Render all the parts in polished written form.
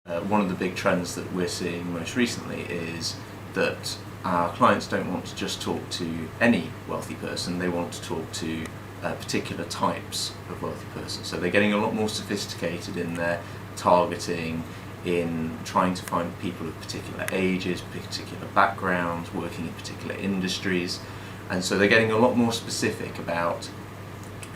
One of the big trends that we're seeing most recently is that our clients don't want to just talk to any wealthy person, they want to talk to particular types of wealthy person. So they're getting a lot more sophisticated in their targeting, in trying to find people of particular ages, particular backgrounds, working in particular industries. And so they're getting a lot more specific about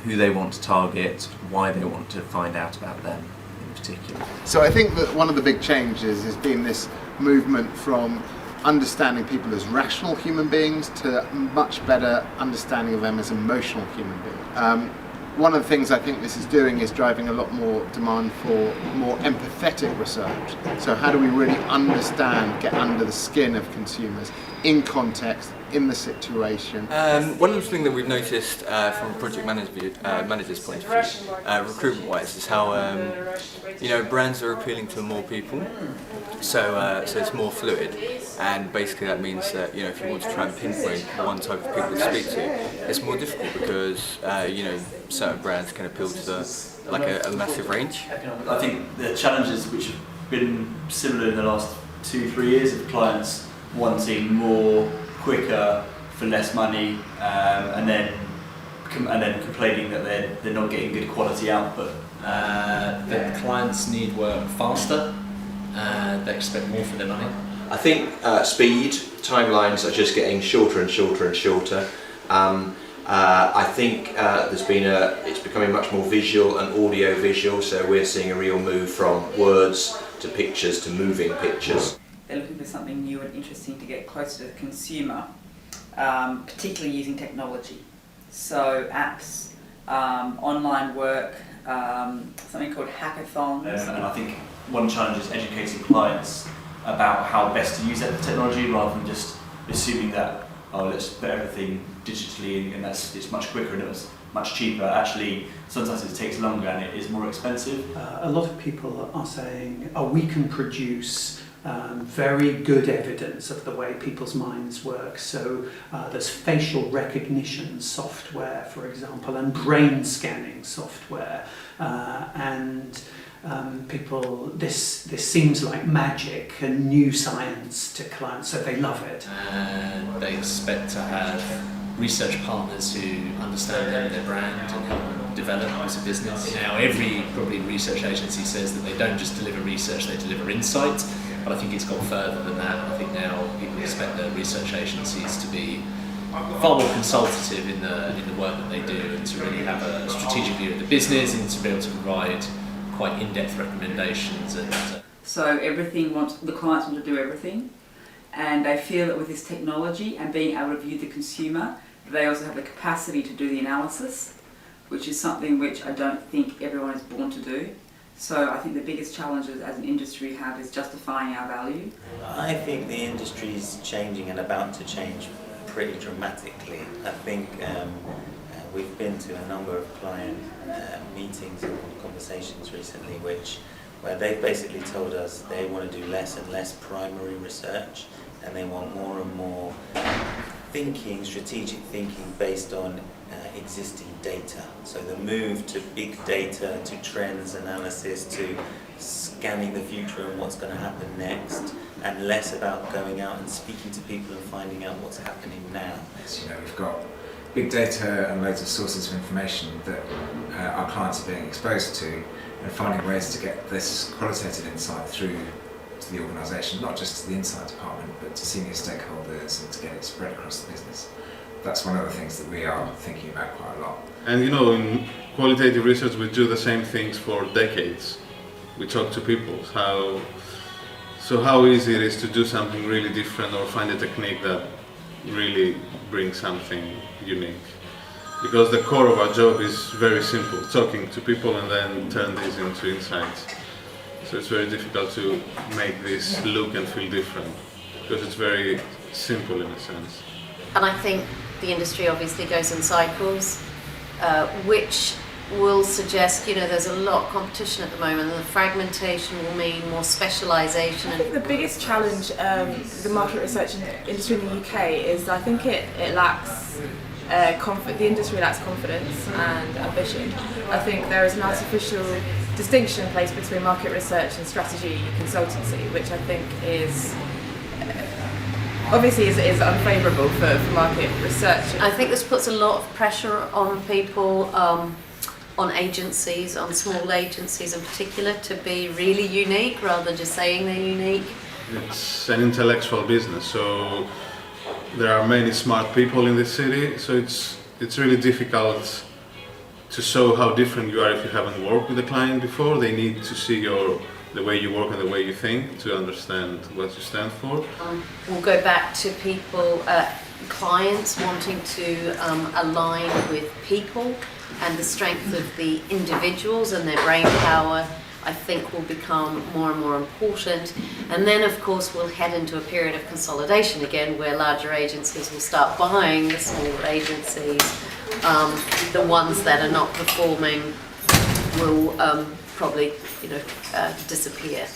who they want to target, why they want to find out about them in particular. So I think that one of the big changes has been this movement from understanding people as rational human beings to much better understanding of them as emotional human beings. One of the things I think this is doing is driving a lot more demand for more empathetic research. So how do we really understand, get under the skin of consumers in context, in the situation? One of the things that we've noticed from a project manager's point of view, recruitment-wise, is how brands are appealing to more people. So it's more fluid, and basically that means that if you want to try and pinpoint one type of people to speak to, it's more difficult because certain brands can appeal to a massive range. I think the challenges which have been similar in the last 2-3 years of clients wanting more, quicker, for less money, and then complaining that they're not getting good quality output. That clients need work faster. They expect more for their money. I think speed, timelines are just getting shorter and shorter and shorter. I think it's becoming much more visual and audio visual, so we're seeing a real move from words to pictures to moving pictures. They're looking for something new and interesting to get closer to the consumer, particularly using technology. So apps, online work, something called hackathons. And I think one challenge is educating clients about how best to use that technology rather than just assuming that, let's put everything digitally and it's much quicker and it's much cheaper. Actually, sometimes it takes longer and it is more expensive. A lot of people are saying, we can produce very good evidence of the way people's minds work. So there's facial recognition software, for example, and brain scanning software, people, this seems like magic and new science to clients, so they love it. And they expect to have research partners who understand their brand and help them develop as a business. Now, every probably research agency says that they don't just deliver research, they deliver insight, but I think it's gone further than that. I think now people expect the research agencies to be far more consultative in the work that they do and to really have a strategic view of the business and to be able to provide quite in-depth recommendations. So the clients want to do everything, and they feel that with this technology and being able to view the consumer, they also have the capacity to do the analysis, which is something which I don't think everyone is born to do. So I think the biggest challenges as an industry have is justifying our value. I think the industry is changing and about to change pretty dramatically. I think we've been to a number of client meetings and conversations recently where they've basically told us they want to do less and less primary research and they want more and more strategic thinking based on existing data. So the move to big data, to trends analysis, to scanning the future and what's going to happen next, and less about going out and speaking to people and finding out what's happening now. We've got big data and loads of sources of information that our clients are being exposed to, and finding ways to get this qualitative insight through to the organisation, not just to the insight department, but to senior stakeholders and to get it spread across the business. That's one of the things that we are thinking about quite a lot. And in qualitative research we do the same things for decades. We talk to people, how easy it is to do something really different or find a technique that really brings something unique. Because the core of our job is very simple, talking to people and then turn these into insights. So it's very difficult to make this look and feel different, because it's very simple in a sense. And I think the industry obviously goes in cycles, which will suggest, there's a lot of competition at the moment, and the fragmentation will mean more specialisation. I think the biggest challenge the market research industry in the UK is I think it lacks the industry lacks confidence and ambition. I think there is an artificial distinction placed between market research and strategy consultancy, which I think is obviously is unfavourable for market research. I think this puts a lot of pressure on people, on agencies, on small agencies in particular, to be really unique rather than just saying they're unique. It's an intellectual business, so there are many smart people in this city, so it's really difficult to show how different you are if you haven't worked with a client before. They need to see the way you work and the way you think to understand what you stand for. We'll go back to people, clients wanting to align with people, and the strength of the individuals and their brain power, I think, will become more and more important. And then, of course, we'll head into a period of consolidation again, where larger agencies will start buying the smaller agencies. The ones that are not performing will probably, disappear.